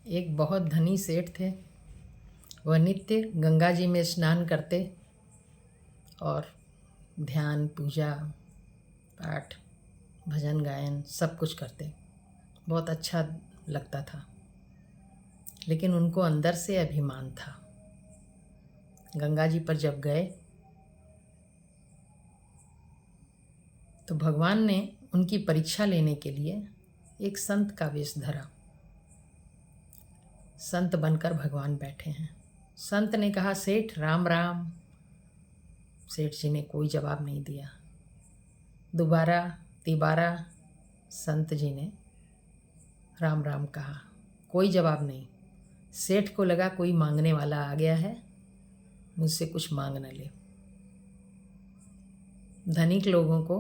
एक बहुत धनी सेठ थे। वह नित्य गंगा जी में स्नान करते और ध्यान, पूजा पाठ, भजन गायन सब कुछ करते। बहुत अच्छा लगता था, लेकिन उनको अंदर से अभिमान था। गंगा जी पर जब गए तो भगवान ने उनकी परीक्षा लेने के लिए एक संत का वेश धरा। संत बनकर भगवान बैठे हैं। संत ने कहा, सेठ राम राम। सेठ जी ने कोई जवाब नहीं दिया। दोबारा तिबारा संत जी ने राम राम कहा, कोई जवाब नहीं। सेठ को लगा कोई मांगने वाला आ गया है, मुझसे कुछ मांग न ले। धनिक लोगों को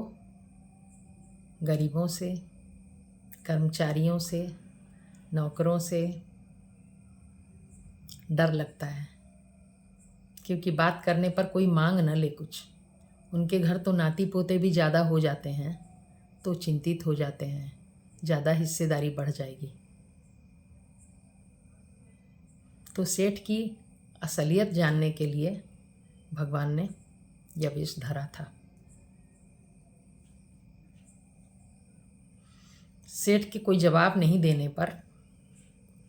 गरीबों से, कर्मचारियों से, नौकरों से डर लगता है, क्योंकि बात करने पर कोई मांग न ले कुछ। उनके घर तो नाती पोते भी ज़्यादा हो जाते हैं तो चिंतित हो जाते हैं, ज़्यादा हिस्सेदारी बढ़ जाएगी। तो सेठ की असलियत जानने के लिए भगवान ने यह वेश धरा था। सेठ के कोई जवाब नहीं देने पर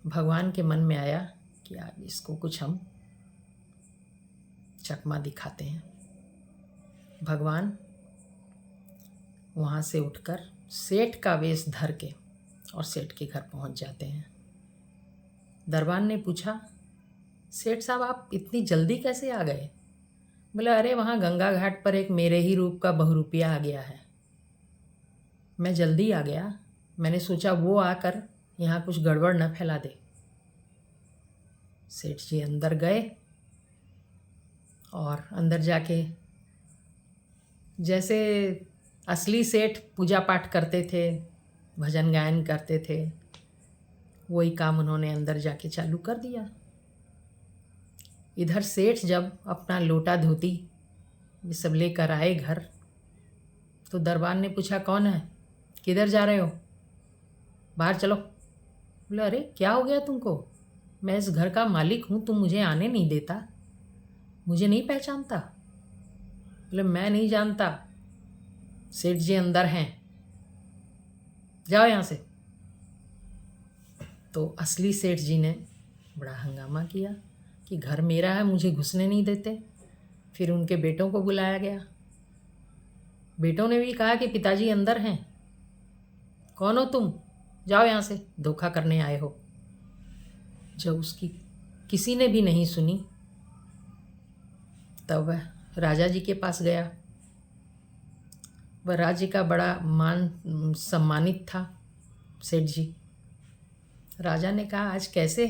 भगवान के मन में आया कि आज इसको कुछ हम चकमा दिखाते हैं। भगवान वहाँ से उठकर सेठ का वेश धर के और सेठ के घर पहुँच जाते हैं। दरबान ने पूछा, सेठ साहब आप इतनी जल्दी कैसे आ गए? बोला, अरे वहाँ गंगा घाट पर एक मेरे ही रूप का बहुरूपिया आ गया है, मैं जल्दी आ गया। मैंने सोचा वो आकर यहाँ कुछ गड़बड़ न फैला दे। सेठ जी अंदर गए और अंदर जाके जैसे असली सेठ पूजा पाठ करते थे, भजन गायन करते थे, वही काम उन्होंने अंदर जाके चालू कर दिया। इधर सेठ जब अपना लोटा धोती ये सब लेकर आए घर, तो दरबान ने पूछा, कौन है, किधर जा रहे हो, बाहर चलो। बोले, अरे क्या हो गया तुमको? मैं इस घर का मालिक हूँ, तुम मुझे आने नहीं देता, मुझे नहीं पहचानता? बोले, मैं नहीं जानता, सेठ जी अंदर हैं, जाओ यहाँ से। तो असली सेठ जी ने बड़ा हंगामा किया कि घर मेरा है, मुझे घुसने नहीं देते। फिर उनके बेटों को बुलाया गया। बेटों ने भी कहा कि पिताजी अंदर हैं, कौन हो तुम, जाओ यहाँ से, धोखा करने आए हो। जब उसकी किसी ने भी नहीं सुनी, तब वह राजा जी के पास गया। वह राज्य का बड़ा मान सम्मानित था सेठ जी। राजा ने कहा, आज कैसे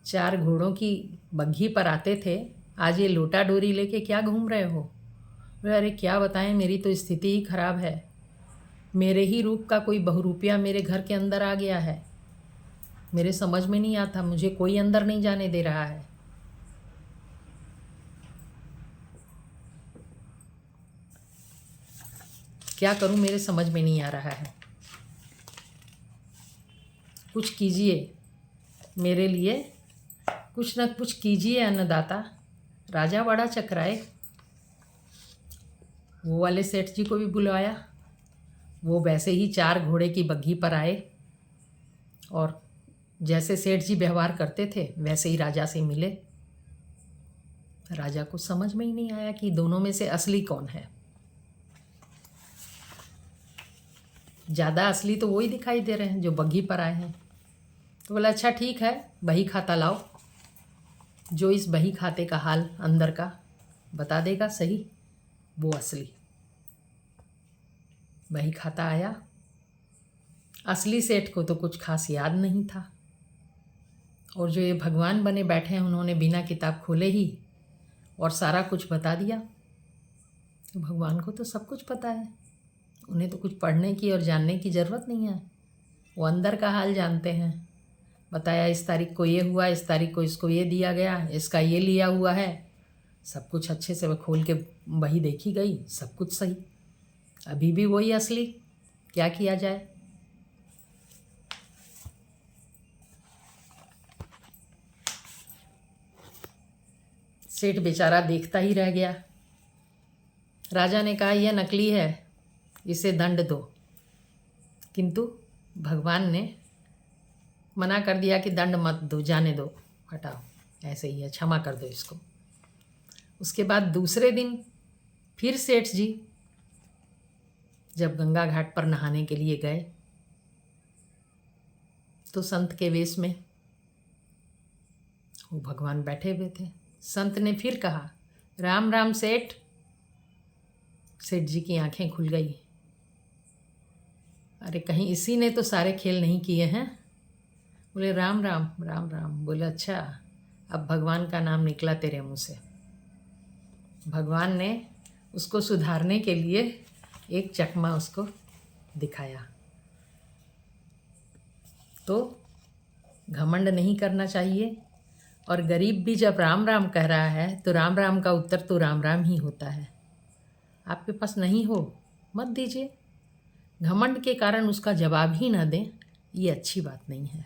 4 घोड़ों की बग्घी पर आते थे, आज ये लोटा डोरी लेके क्या घूम रहे हो? बोले, अरे क्या बताएं, मेरी तो स्थिति ही खराब है। मेरे ही रूप का कोई बहुरूपिया मेरे घर के अंदर आ गया है, मेरे समझ में नहीं आता, मुझे कोई अंदर नहीं जाने दे रहा है। क्या करूं, मेरे समझ में नहीं आ रहा है, कुछ कीजिए मेरे लिए, कुछ न कुछ कीजिए अन्नदाता। राजा बड़ा चकराए। वो वाले सेठ जी को भी बुलवाया। वो वैसे ही 4 घोड़े की बग्घी पर आए और जैसे सेठ जी व्यवहार करते थे वैसे ही राजा से मिले। राजा को समझ में ही नहीं आया कि दोनों में से असली कौन है। ज़्यादा असली तो वही दिखाई दे रहे हैं जो बग्घी पर आए हैं। तो बोला, अच्छा ठीक है, बही खाता लाओ, जो इस बही खाते का हाल अंदर का बता देगा सही, वो असली। बही खाता आया। असली सेठ को तो कुछ खास याद नहीं था, और जो ये भगवान बने बैठे हैं उन्होंने बिना किताब खोले ही और सारा कुछ बता दिया। तो भगवान को तो सब कुछ पता है, उन्हें तो कुछ पढ़ने की और जानने की ज़रूरत नहीं है, वो अंदर का हाल जानते हैं। बताया, इस तारीख को ये हुआ, इस तारीख को इसको ये दिया गया, इसका ये लिया हुआ है, सब कुछ अच्छे से वह खोल के वही देखी गई, सब कुछ सही। अभी भी वही असली, क्या किया जाए। सेठ बेचारा देखता ही रह गया। राजा ने कहा यह नकली है, इसे दंड दो, किंतु भगवान ने मना कर दिया कि दंड मत दो, जाने दो, हटाओ, ऐसे ही है, क्षमा कर दो इसको। उसके बाद दूसरे दिन फिर सेठ जी जब गंगा घाट पर नहाने के लिए गए तो संत के वेश में वो भगवान बैठे हुए थे। संत ने फिर कहा, राम राम सेठ। सेठ जी की आंखें खुल गई। अरे कहीं इसी ने तो सारे खेल नहीं किए हैं। बोले राम राम राम राम। बोले अच्छा, अब भगवान का नाम निकला तेरे मुँह से। भगवान ने उसको सुधारने के लिए एक चकमा उसको दिखाया। तो घमंड नहीं करना चाहिए, और गरीब भी जब राम राम कह रहा है तो राम राम का उत्तर तो राम राम ही होता है। आपके पास नहीं हो मत दीजिए, घमंड के कारण उसका जवाब ही ना दें, ये अच्छी बात नहीं है।